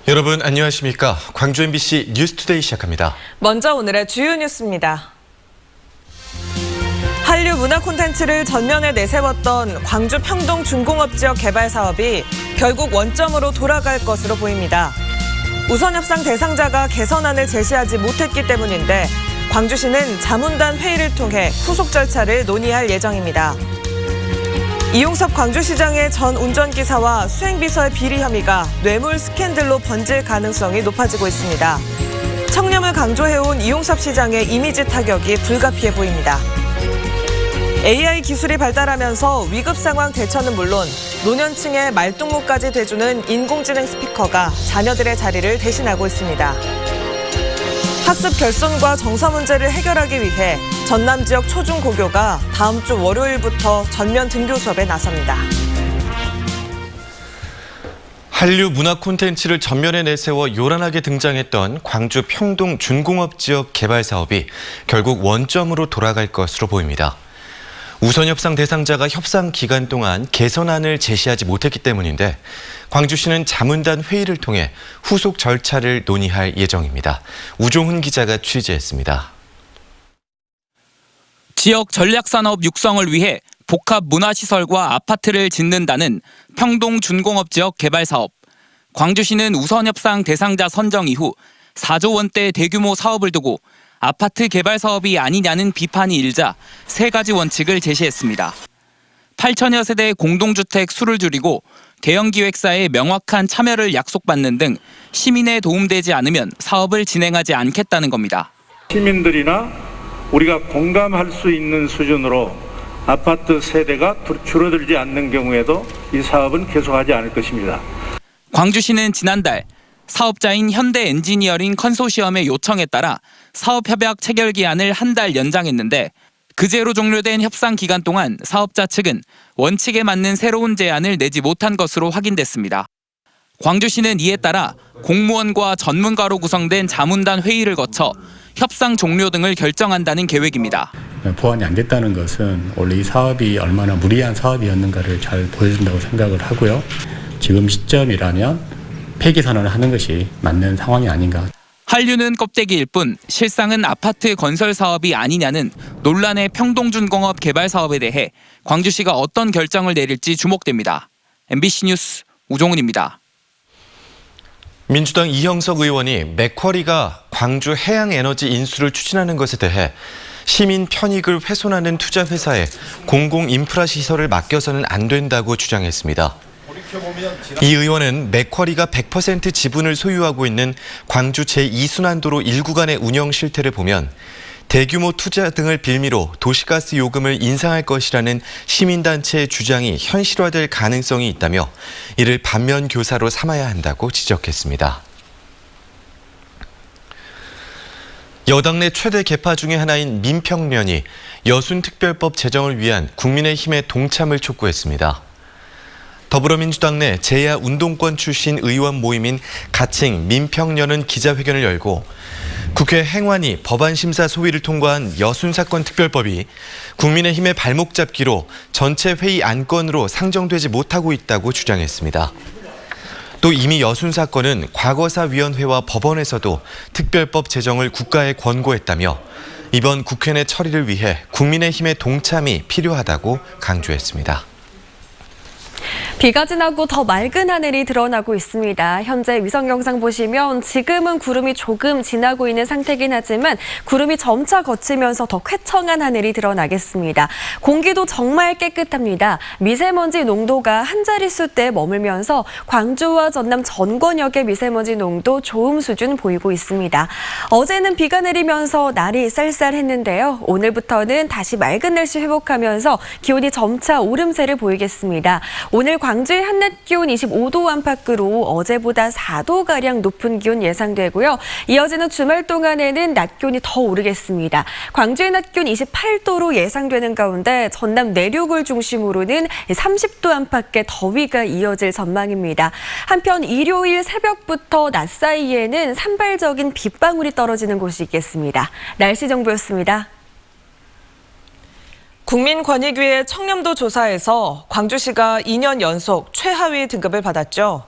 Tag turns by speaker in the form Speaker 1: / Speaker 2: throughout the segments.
Speaker 1: 여러분 안녕하십니까? 광주 MBC 뉴스투데이 시작합니다.
Speaker 2: 먼저 오늘의 주요 뉴스입니다. 한류 문화 콘텐츠를 전면에 내세웠던 광주 평동 중공업 지역 개발 사업이 결국 원점으로 돌아갈 것으로 보입니다. 우선협상 대상자가 개선안을 제시하지 못했기 때문인데 광주시는 자문단 회의를 통해 후속 절차를 논의할 예정입니다. 이용섭 광주시장의 전 운전기사와 수행비서의 비리 혐의가 뇌물 스캔들로 번질 가능성이 높아지고 있습니다. 청렴을 강조해온 이용섭 시장의 이미지 타격이 불가피해 보입니다. AI 기술이 발달하면서 위급 상황 대처는 물론 노년층의 말동무까지 대주는 인공지능 스피커가 자녀들의 자리를 대신하고 있습니다. 학습 결손과 정서 문제를 해결하기 위해 전남 지역 초중고교가 다음 주 월요일부터 전면 등교 수업에 나섭니다.
Speaker 1: 한류 문화 콘텐츠를 전면에 내세워 요란하게 등장했던 광주 평동 준공업 지역 개발 사업이 결국 원점으로 돌아갈 것으로 보입니다. 우선협상 대상자가 협상 기간 동안 개선안을 제시하지 못했기 때문인데 광주시는 자문단 회의를 통해 후속 절차를 논의할 예정입니다. 우종훈 기자가 취재했습니다.
Speaker 3: 지역 전략산업 육성을 위해 복합 문화시설과 아파트를 짓는다는 평동 준공업 지역 개발 사업. 광주시는 우선협상 대상자 선정 이후 4조 원대 대규모 사업을 두고 아파트 개발 사업이 아니냐는 비판이 일자 세 가지 원칙을 제시했습니다. 8천여 세대 공동주택 수를 줄이고 대형기획사의 명확한 참여를 약속받는 등 시민에 도움되지 않으면 사업을 진행하지 않겠다는 겁니다.
Speaker 4: 시민들이나 우리가 공감할 수 있는 수준으로 아파트 세대가 줄어들지 않는 경우에도 이 사업은 계속하지 않을 것입니다.
Speaker 3: 광주시는 지난달 사업자인 현대엔지니어링 컨소시엄의 요청에 따라 사업협약 체결 기한을 한 달 연장했는데 그제로 종료된 협상 기간 동안 사업자 측은 원칙에 맞는 새로운 제안을 내지 못한 것으로 확인됐습니다. 광주시는 이에 따라 공무원과 전문가로 구성된 자문단 회의를 거쳐 협상 종료 등을 결정한다는 계획입니다.
Speaker 5: 보완이 안 됐다는 것은 원래 이 사업이 얼마나 무리한 사업이었는가를 잘 보여준다고 생각을 하고요. 지금 시점이라면 폐기 선언을 하는 것이 맞는 상황이 아닌가.
Speaker 3: 한류는 껍데기일 뿐 실상은 아파트 건설 사업이 아니냐는 논란의 평동준공업 개발 사업에 대해 광주시가 어떤 결정을 내릴지 주목됩니다. MBC 뉴스 우종훈입니다.
Speaker 1: 민주당 이형석 의원이 맥쿼리가 광주 해양에너지 인수를 추진하는 것에 대해 시민 편익을 훼손하는 투자회사에 공공인프라 시설을 맡겨서는 안 된다고 주장했습니다. 이 의원은 맥쿼리가 100% 지분을 소유하고 있는 광주 제2순환도로 1구간의 운영 실태를 보면 대규모 투자 등을 빌미로 도시가스 요금을 인상할 것이라는 시민단체의 주장이 현실화될 가능성이 있다며 이를 반면 교사로 삼아야 한다고 지적했습니다. 여당 내 최대 계파 중의 하나인 민평련이 여순특별법 제정을 위한 국민의힘의 동참을 촉구했습니다. 더불어민주당 내 재야 운동권 출신 의원 모임인 가칭 민평련은 기자회견을 열고 국회 행안위 법안심사 소위를 통과한 여순사건 특별법이 국민의힘의 발목 잡기로 전체 회의 안건으로 상정되지 못하고 있다고 주장했습니다. 또 이미 여순사건은 과거사위원회와 법원에서도 특별법 제정을 국가에 권고했다며 이번 국회 내 처리를 위해 국민의힘의 동참이 필요하다고 강조했습니다.
Speaker 6: 비가 지나고 더 맑은 하늘이 드러나고 있습니다. 현재 위성 영상 보시면 지금은 구름이 조금 지나고 있는 상태긴 하지만 구름이 점차 걷히면서 더 쾌청한 하늘이 드러나겠습니다. 공기도 정말 깨끗합니다. 미세먼지 농도가 한 자릿수대에 머물면서 광주와 전남 전권역의 미세먼지 농도 좋음 수준 보이고 있습니다. 어제는 비가 내리면서 날이 쌀쌀했는데요. 오늘부터는 다시 맑은 날씨 회복하면서 기온이 점차 오름세를 보이겠습니다. 오늘 광주의 한낮 기온 25도 안팎으로 어제보다 4도가량 높은 기온 예상되고요. 이어지는 주말 동안에는 낮 기온이 더 오르겠습니다. 광주의 낮 기온 28도로 예상되는 가운데 전남 내륙을 중심으로는 30도 안팎의 더위가 이어질 전망입니다. 한편 일요일 새벽부터 낮 사이에는 산발적인 빗방울이 떨어지는 곳이 있겠습니다. 날씨 정보였습니다.
Speaker 2: 국민권익위의 청렴도 조사에서 광주시가 2년 연속 최하위 등급을 받았죠.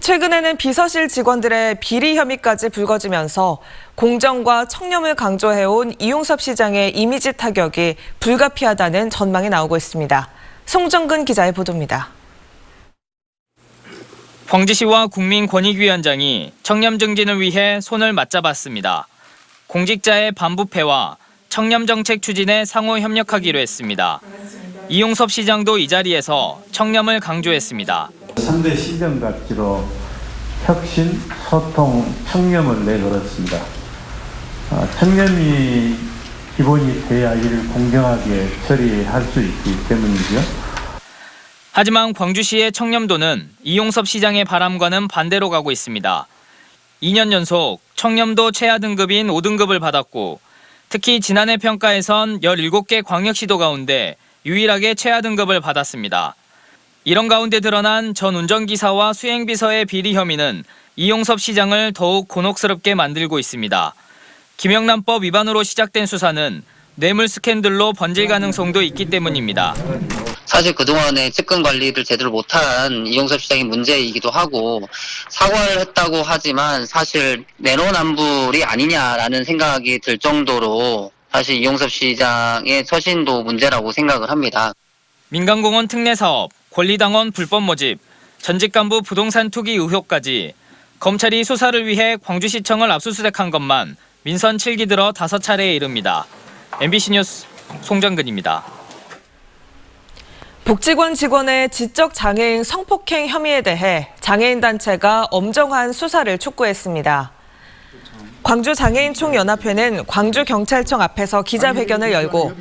Speaker 2: 최근에는 비서실 직원들의 비리 혐의까지 불거지면서 공정과 청렴을 강조해온 이용섭 시장의 이미지 타격이 불가피하다는 전망이 나오고 있습니다. 송정근 기자의 보도입니다.
Speaker 3: 광주시와 국민권익위원장이 청렴 증진을 위해 손을 맞잡았습니다. 공직자의 반부패와 청렴 정책 추진에 상호 협력하기로 했습니다. 이용섭 시장도 이 자리에서 청렴을 강조했습니다.
Speaker 4: 3대 시정각지로 혁신, 소통, 청렴을 내걸었습니다. 청렴이 기본이 돼야 이를 공정하게 처리할 수 있기 때문이죠.
Speaker 3: 하지만 광주시의 청렴도는 이용섭 시장의 바람과는 반대로 가고 있습니다. 2년 연속 청렴도 최하 등급인 5등급을 받았고 특히 지난해 평가에선 17개 광역시도 가운데 유일하게 최하 등급을 받았습니다. 이런 가운데 드러난 전 운전기사와 수행비서의 비리 혐의는 이용섭 시장을 더욱 곤혹스럽게 만들고 있습니다. 김영란법 위반으로 시작된 수사는 뇌물 스캔들로 번질 가능성도 있기 때문입니다.
Speaker 7: 사실 그동안에 측근 관리를 제대로 못한 이용섭 시장이 문제이기도 하고 사과를 했다고 하지만 사실 내로남불이 아니냐라는 생각이 들 정도로 사실 이용섭 시장의 처신도 문제라고 생각을 합니다.
Speaker 3: 민간공원 특례 사업, 권리당원 불법 모집, 전직 간부 부동산 투기 의혹까지 검찰이 수사를 위해 광주시청을 압수수색한 것만 민선 7기 들어 5차례에 이릅니다. MBC 뉴스 송정근입니다.
Speaker 2: 복지관 직원의 지적 장애인 성폭행 혐의에 대해 장애인 단체가 엄정한 수사를 촉구했습니다. 광주장애인총연합회는 광주경찰청 앞에서 기자회견을 열고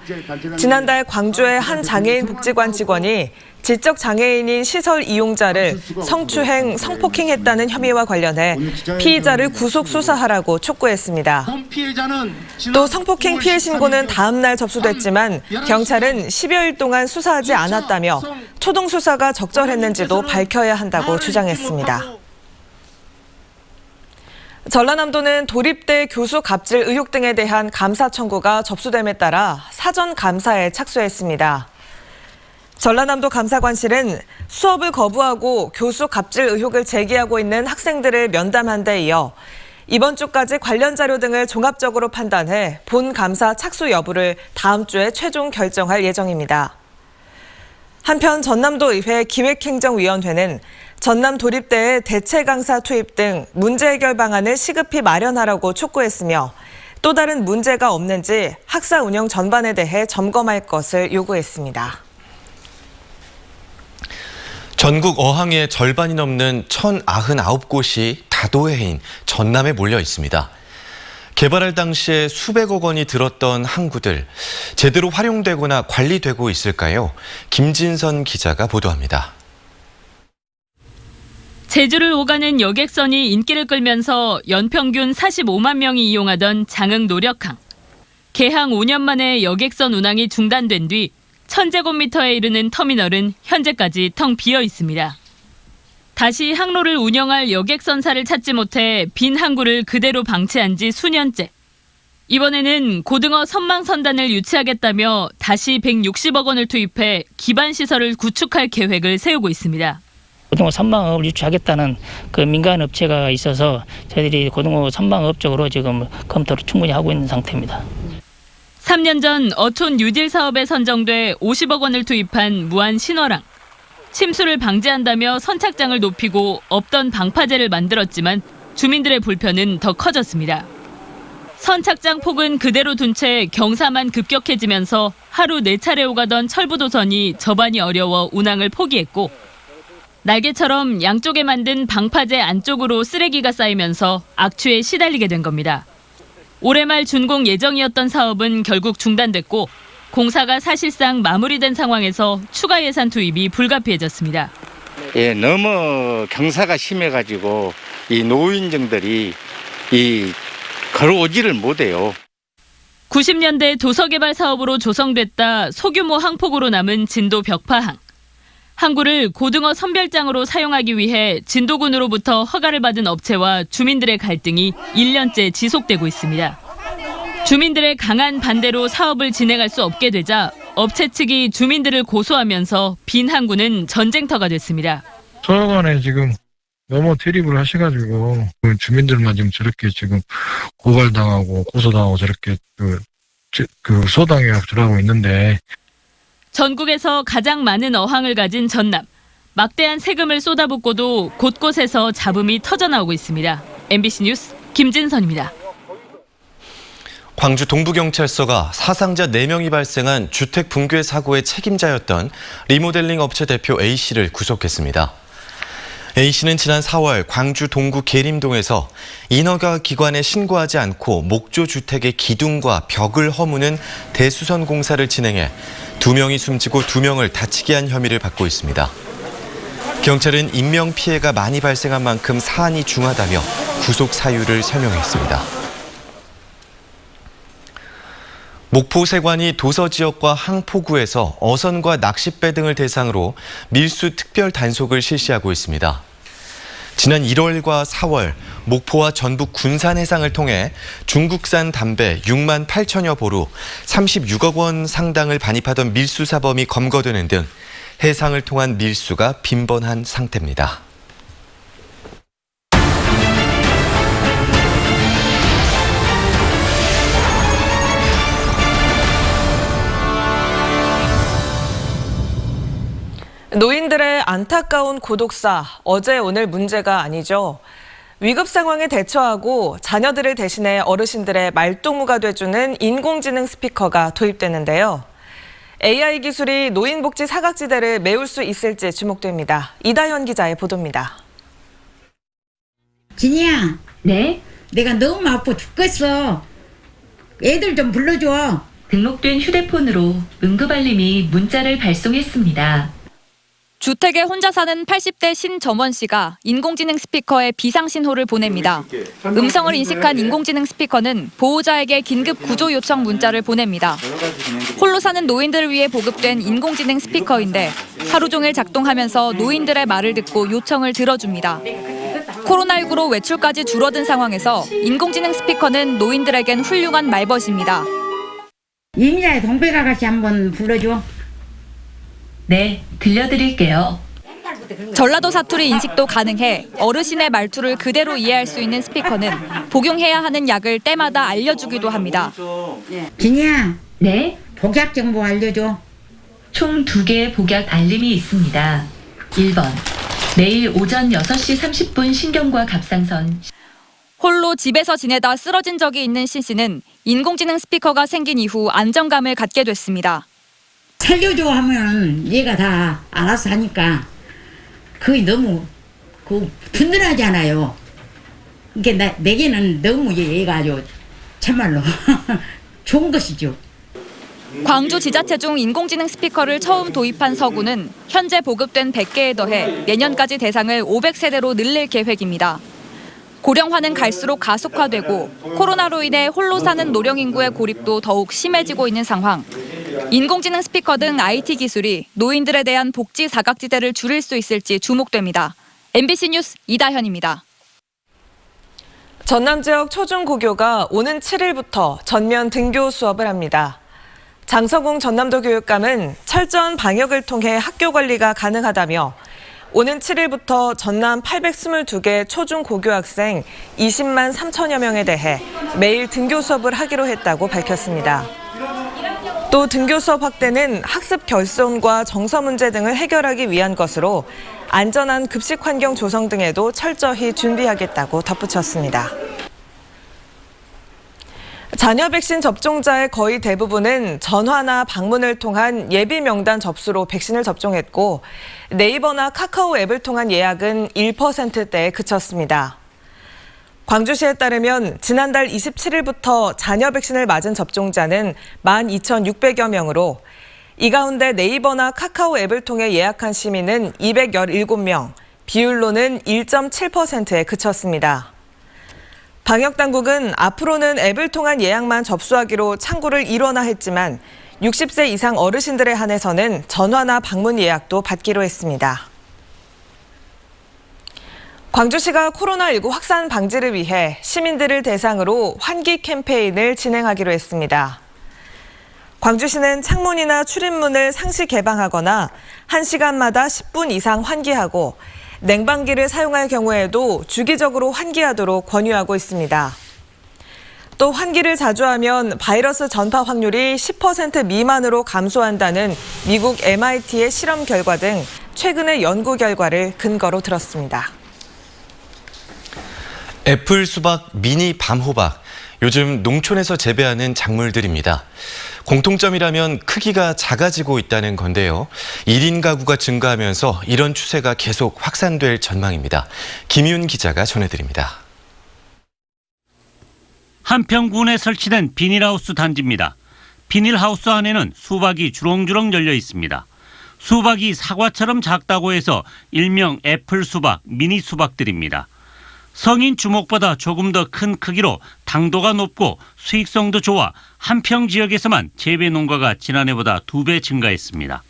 Speaker 2: 지난달 광주의 한 장애인 복지관 직원이 지적 장애인인 시설 이용자를 성추행, 성폭행했다는 혐의와 관련해 피의자를 구속 수사하라고 촉구했습니다. 또 성폭행 피해 신고는 다음 날 접수됐지만 경찰은 10여일 동안 수사하지 않았다며 초동 수사가 적절했는지도 밝혀야 한다고 주장했습니다. 전라남도는 도립대 교수 갑질 의혹 등에 대한 감사 청구가 접수됨에 따라 사전 감사에 착수했습니다. 전라남도 감사관실은 수업을 거부하고 교수 갑질 의혹을 제기하고 있는 학생들을 면담한 데 이어 이번 주까지 관련 자료 등을 종합적으로 판단해 본 감사 착수 여부를 다음 주에 최종 결정할 예정입니다. 한편 전남도의회 기획행정위원회는 전남 도립대의 대체 강사 투입 등 문제 해결 방안을 시급히 마련하라고 촉구했으며 또 다른 문제가 없는지 학사 운영 전반에 대해 점검할 것을 요구했습니다.
Speaker 1: 전국 어항의 절반이 넘는 1,099곳이 다도의 해인 전남에 몰려 있습니다. 개발할 당시에 수백억 원이 들었던 항구들, 제대로 활용되거나 관리되고 있을까요? 김진선 기자가 보도합니다.
Speaker 8: 제주를 오가는 여객선이 인기를 끌면서 연평균 45만 명이 이용하던 장흥 노력항. 개항 5년 만에 여객선 운항이 중단된 뒤 1,000제곱미터에 이르는 터미널은 현재까지 텅 비어 있습니다. 다시 항로를 운영할 여객선사를 찾지 못해 빈 항구를 그대로 방치한 지 수년째. 이번에는 고등어 선망 선단을 유치하겠다며 다시 160억 원을 투입해 기반 시설을 구축할 계획을 세우고 있습니다.
Speaker 9: 고등어 선망업을 유치하겠다는 그 민간 업체가 있어서 저희들이 고등어 선망업 쪽으로 지금 검토를 충분히 하고 있는 상태입니다.
Speaker 8: 3년 전 어촌 뉴딜 사업에 선정돼 50억 원을 투입한 무안 신월항. 침수를 방지한다며 선착장을 높이고 없던 방파제를 만들었지만 주민들의 불편은 더 커졌습니다. 선착장 폭은 그대로 둔 채 경사만 급격해지면서 하루 4차례 오가던 철부도선이 접안이 어려워 운항을 포기했고 날개처럼 양쪽에 만든 방파제 안쪽으로 쓰레기가 쌓이면서 악취에 시달리게 된 겁니다. 올해 말 준공 예정이었던 사업은 결국 중단됐고 공사가 사실상 마무리된 상황에서 추가 예산 투입이 불가피해졌습니다.
Speaker 10: 예, 너무 경사가 심해가지고 이 노인정들이 걸어오지를 못해요.
Speaker 8: 90년대 도서개발 사업으로 조성됐다 소규모 항폭으로 남은 진도 벽파항. 항구를 고등어 선별장으로 사용하기 위해 진도군으로부터 허가를 받은 업체와 주민들의 갈등이 1년째 지속되고 있습니다. 주민들의 강한 반대로 사업을 진행할 수 없게 되자 업체 측이 주민들을 고소하면서 빈 항구는 전쟁터가 됐습니다.
Speaker 11: 소요관에 지금 너무 대립을 하셔가지고 그 주민들만 지금 저렇게 지금 고발당하고 고소당하고 저렇게 그 소당에 들어가고 있는데
Speaker 8: 전국에서 가장 많은 어항을 가진 전남. 막대한 세금을 쏟아붓고도 곳곳에서 잡음이 터져나오고 있습니다. MBC 뉴스 김진선입니다.
Speaker 1: 광주 동부경찰서가 사상자 4명이 발생한 주택 붕괴 사고의 책임자였던 리모델링 업체 대표 A씨를 구속했습니다. A씨는 지난 4월 광주 동구 계림동에서 인허가 기관에 신고하지 않고 목조 주택의 기둥과 벽을 허무는 대수선 공사를 진행해 2명이 숨지고 2명을 다치게 한 혐의를 받고 있습니다. 경찰은 인명피해가 많이 발생한 만큼 사안이 중하다며 구속 사유를 설명했습니다. 목포 세관이 도서지역과 항포구에서 어선과 낚싯배 등을 대상으로 밀수 특별 단속을 실시하고 있습니다. 지난 1월과 4월 목포와 전북 군산 해상을 통해 중국산 담배 6만 8천여 보루 36억 원 상당을 반입하던 밀수 사범이 검거되는 등 해상을 통한 밀수가 빈번한 상태입니다.
Speaker 2: 노인들의 안타까운 고독사, 어제 오늘 문제가 아니죠. 위급 상황에 대처하고 자녀들을 대신해 어르신들의 말동무가 돼주는 인공지능 스피커가 도입되는데요. AI 기술이 노인복지 사각지대를 메울 수 있을지 주목됩니다. 이다현 기자의 보도입니다.
Speaker 12: 진이야.
Speaker 8: 네?
Speaker 12: 내가 너무 아파 죽겠어. 애들 좀 불러줘.
Speaker 8: 등록된 휴대폰으로 응급알림이 문자를 발송했습니다.
Speaker 13: 주택에 혼자 사는 80대 신점원 씨가 인공지능 스피커에 비상신호를 보냅니다. 음성을 인식한 인공지능 스피커는 보호자에게 긴급 구조 요청 문자를 보냅니다. 홀로 사는 노인들을 위해 보급된 인공지능 스피커인데 하루 종일 작동하면서 노인들의 말을 듣고 요청을 들어줍니다. 코로나19로 외출까지 줄어든 상황에서 인공지능 스피커는 노인들에겐 훌륭한 말벗입니다.
Speaker 12: 이민아의 동백 아가씨 한번 불러줘.
Speaker 8: 네, 들려드릴게요.
Speaker 13: 전라도 사투리 인식도 가능해 어르신의 말투를 그대로 이해할 수 있는 스피커는 복용해야 하는 약을 때마다 알려주기도 합니다.
Speaker 12: 진이야.
Speaker 8: 네?
Speaker 12: 복약 정보 알려줘.
Speaker 8: 총 2개의 복약 알림이 있습니다. 1번, 내일 오전 6시 30분 신경과 갑상선.
Speaker 13: 홀로 집에서 지내다 쓰러진 적이 있는 신 씨는 인공지능 스피커가 생긴 이후 안정감을 갖게 됐습니다.
Speaker 12: 살려줘 하면 얘가 다 알아서 하니까 그게 너무 든든하잖아요. 그러니까 내게는 너무 얘가 아주 참말로 좋은 것이죠.
Speaker 13: 광주 지자체 중 인공지능 스피커를 처음 도입한 서구는 현재 보급된 100개에 더해 내년까지 대상을 500세대로 늘릴 계획입니다. 고령화는 갈수록 가속화되고 코로나로 인해 홀로 사는 노령 인구의 고립도 더욱 심해지고 있는 상황. 인공지능 스피커 등 IT 기술이 노인들에 대한 복지 사각지대를 줄일 수 있을지 주목됩니다. MBC 뉴스 이다현입니다.
Speaker 2: 전남 지역 초중고교가 오는 7일부터 전면 등교 수업을 합니다. 장서공 전남도 교육감은 철저한 방역을 통해 학교 관리가 가능하다며 오는 7일부터 전남 822개 초중고교 학생 20만 3천여 명에 대해 매일 등교 수업을 하기로 했다고 밝혔습니다. 또 등교 수업 확대는 학습 결손과 정서 문제 등을 해결하기 위한 것으로 안전한 급식 환경 조성 등에도 철저히 준비하겠다고 덧붙였습니다. 자녀 백신 접종자의 거의 대부분은 전화나 방문을 통한 예비 명단 접수로 백신을 접종했고 네이버나 카카오 앱을 통한 예약은 1%대에 그쳤습니다. 광주시에 따르면 지난달 27일부터 자녀 백신을 맞은 접종자는 12,600여 명으로 이 가운데 네이버나 카카오 앱을 통해 예약한 시민은 217명, 비율로는 1.7%에 그쳤습니다. 방역당국은 앞으로는 앱을 통한 예약만 접수하기로 창구를 일원화했지만 60세 이상 어르신들에 한해서는 전화나 방문 예약도 받기로 했습니다. 광주시가 코로나19 확산 방지를 위해 시민들을 대상으로 환기 캠페인을 진행하기로 했습니다. 광주시는 창문이나 출입문을 상시 개방하거나 1시간마다 10분 이상 환기하고 냉방기를 사용할 경우에도 주기적으로 환기하도록 권유하고 있습니다. 또 환기를 자주 하면 바이러스 전파 확률이 10% 미만으로 감소한다는 미국 MIT의 실험 결과 등 최근의 연구 결과를 근거로 들었습니다.
Speaker 1: 애플 수박, 미니 밤호박, 요즘 농촌에서 재배하는 작물들입니다. 공통점이라면 크기가 작아지고 있다는 건데요. 1인 가구가 증가하면서 이런 추세가 계속 확산될 전망입니다. 김윤 기자가 전해드립니다.
Speaker 14: 한평군에 설치된 비닐하우스 단지입니다. 비닐하우스 안에는 수박이 주렁주렁 열려 있습니다. 수박이 사과처럼 작다고 해서 일명 애플 수박, 미니 수박들입니다. 성인 주먹보다 조금 더 큰 크기로 당도가 높고 수익성도 좋아 한평 지역에서만 재배 농가가 지난해보다 2배 증가했습니다.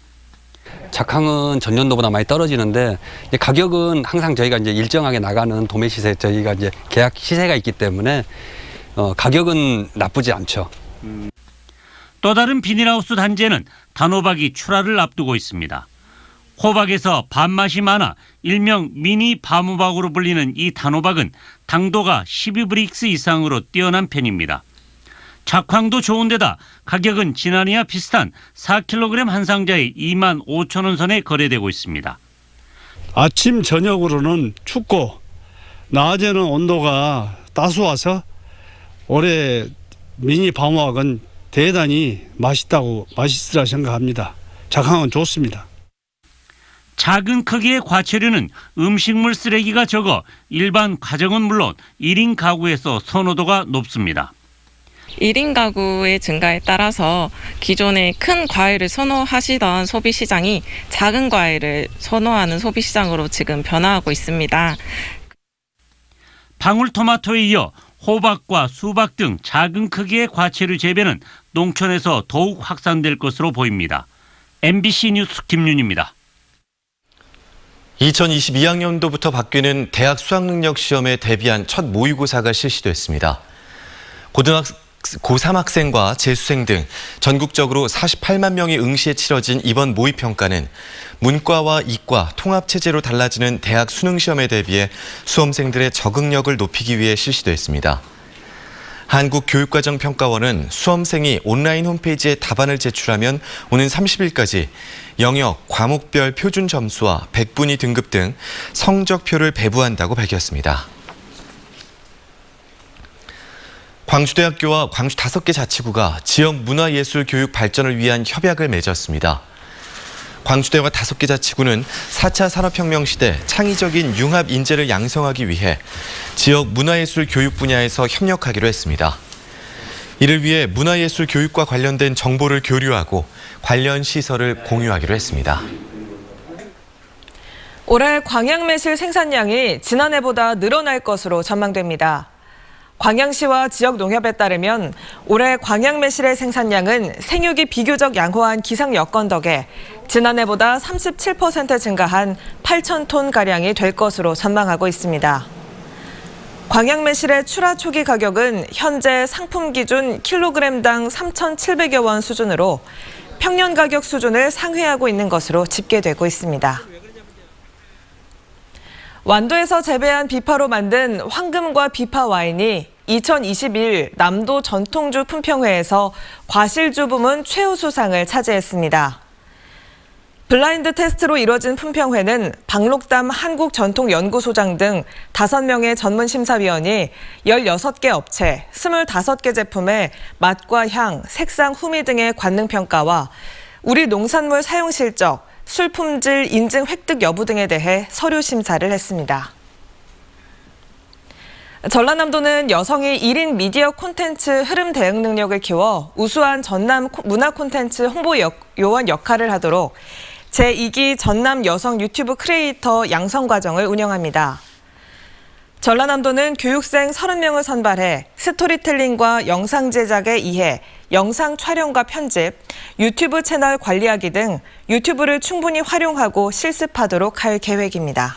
Speaker 15: 작황은 전년도보다 많이 떨어지는데 가격은 항상 저희가 이제 일정하게 나가는 도매 시세, 저희가 이제 계약 시세가 있기 때문에 가격은 나쁘지 않죠.
Speaker 14: 또 다른 비닐하우스 단지에는 단호박이 출하를 앞두고 있습니다. 호박에서 밥맛이 많아 일명 미니 밤호박으로 불리는 이 단호박은 당도가 12브릭스 이상으로 뛰어난 편입니다. 작황도 좋은데다 가격은 지난해와 비슷한 4kg 한 상자에 25,000원 선에 거래되고 있습니다.
Speaker 16: 아침 저녁으로는 춥고 낮에는 온도가 따스워서 올해 미니 밤호박은 대단히 맛있으라 생각합니다. 작황은 좋습니다.
Speaker 14: 작은 크기의 과체류는 음식물 쓰레기가 적어 일반 가정은 물론 1인 가구에서 선호도가 높습니다.
Speaker 17: 1인 가구의 증가에 따라서 기존에 큰 과일을 선호하시던 소비 시장이 작은 과일을 선호하는 소비 시장으로 지금 변화하고 있습니다.
Speaker 14: 방울토마토에 이어 호박과 수박 등 작은 크기의 과체류 재배는 농촌에서 더욱 확산될 것으로 보입니다. MBC 뉴스 김윤입니다.
Speaker 1: 2022학년도부터 바뀌는 대학 수학능력 시험에 대비한 첫 모의고사가 실시됐습니다. 고3 학생과 재수생 등 전국적으로 48만 명이 응시에 치러진 이번 모의평가는 문과와 이과 통합체제로 달라지는 대학 수능시험에 대비해 수험생들의 적응력을 높이기 위해 실시됐습니다. 한국교육과정평가원은 수험생이 온라인 홈페이지에 답안을 제출하면 오는 30일까지 영역, 과목별 표준 점수와 백분위 등급 등 성적표를 배부한다고 밝혔습니다. 광주대학교와 광주 5개 자치구가 지역 문화예술 교육 발전을 위한 협약을 맺었습니다. 광주대와 5개 자치구는 4차 산업혁명 시대 창의적인 융합 인재를 양성하기 위해 지역 문화예술 교육 분야에서 협력하기로 했습니다. 이를 위해 문화예술 교육과 관련된 정보를 교류하고 관련 시설을 공유하기로 했습니다.
Speaker 2: 올해 광양매실 생산량이 지난해보다 늘어날 것으로 전망됩니다. 광양시와 지역 농협에 따르면 올해 광양매실의 생산량은 생육이 비교적 양호한 기상 여건 덕에 지난해보다 37% 증가한 8,000톤가량이 될 것으로 전망하고 있습니다. 광양매실의 출하 초기 가격은 현재 상품 기준 킬로그램당 3,700여 원 수준으로 평년 가격 수준을 상회하고 있는 것으로 집계되고 있습니다. 완도에서 재배한 비파로 만든 황금과 비파 와인이 2021 남도 전통주 품평회에서 과실주 부문 최우수상을 차지했습니다. 블라인드 테스트로 이뤄진 품평회는 박록담 한국전통연구소장 등 5명의 전문심사위원이 16개 업체, 25개 제품의 맛과 향, 색상, 후미 등의 관능평가와 우리 농산물 사용 실적, 술 품질 인증 획득 여부 등에 대해 서류 심사를 했습니다. 전라남도는 여성이 1인 미디어 콘텐츠 흐름 대응 능력을 키워 우수한 전남 문화 콘텐츠 홍보 요원 역할을 하도록 제2기 전남 여성 유튜브 크리에이터 양성 과정을 운영합니다. 전라남도는 교육생 30명을 선발해 스토리텔링과 영상 제작에 이해, 영상 촬영과 편집, 유튜브 채널 관리하기 등 유튜브를 충분히 활용하고 실습하도록 할 계획입니다.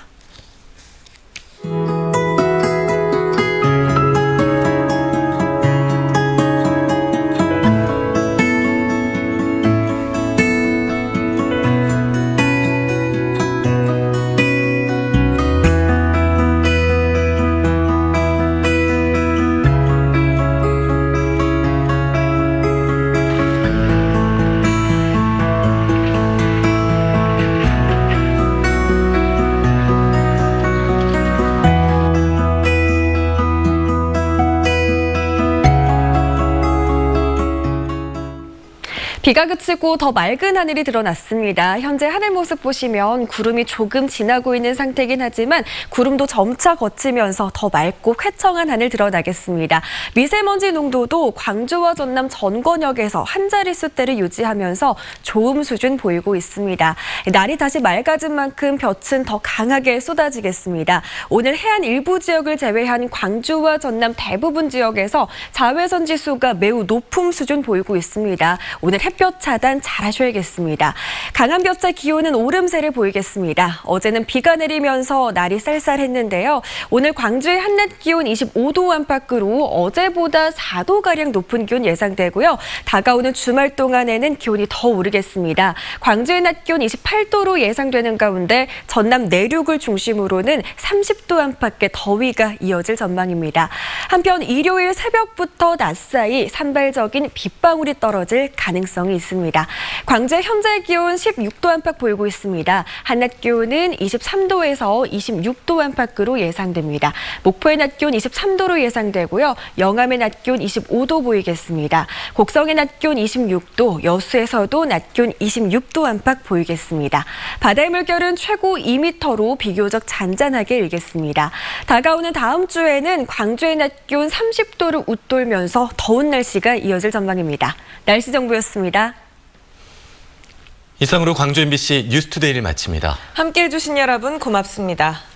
Speaker 6: 비가 그치고 더 맑은 하늘이 드러났습니다. 현재 하늘 모습 보시면 구름이 조금 지나고 있는 상태긴 하지만 구름도 점차 걷히면서 더 맑고 쾌청한 하늘 드러나겠습니다. 미세먼지 농도도 광주와 전남 전권역에서 한 자릿수대를 유지하면서 좋음 수준 보이고 있습니다. 날이 다시 맑아진 만큼 볕은 더 강하게 쏟아지겠습니다. 오늘 해안 일부 지역을 제외한 광주와 전남 대부분 지역에서 자외선 지수가 매우 높은 수준 보이고 있습니다. 오늘 햇볕 차단 잘 하셔야겠습니다. 강한 볕차 기온은 오름세를 보이겠습니다. 어제는 비가 내리면서 날이 쌀쌀했는데요. 오늘 광주의 한낮 기온 25도 안팎으로 어제보다 4도가량 높은 기온 예상되고요. 다가오는 주말 동안에는 기온이 더 오르겠습니다. 광주의 낮 기온 28도로 예상되는 가운데 전남 내륙을 중심으로는 30도 안팎의 더위가 이어질 전망입니다. 한편 일요일 새벽부터 낮 사이 산발적인 빗방울이 떨어질 가능성이 있습니다. 광주의 현재 기온 16도 안팎 보이고 있습니다. 한낮 기온은 23도에서 26도 안팎으로 예상됩니다. 목포의 낮 기온 23도로 예상되고요. 영암의 낮 기온 25도 보이겠습니다. 곡성의 낮 기온 26도, 여수에서도 낮 기온 26도 안팎 보이겠습니다. 바다의 물결은 최고 2m로 비교적 잔잔하게 일겠습니다. 다가오는 다음 주에는 광주의 낮 기온 30도를 웃돌면서 더운 날씨가 이어질 전망입니다. 날씨 정보였습니다.
Speaker 1: 이상으로 광주 MBC 뉴스투데이를 마칩니다.
Speaker 2: 함께해 주신 여러분 고맙습니다.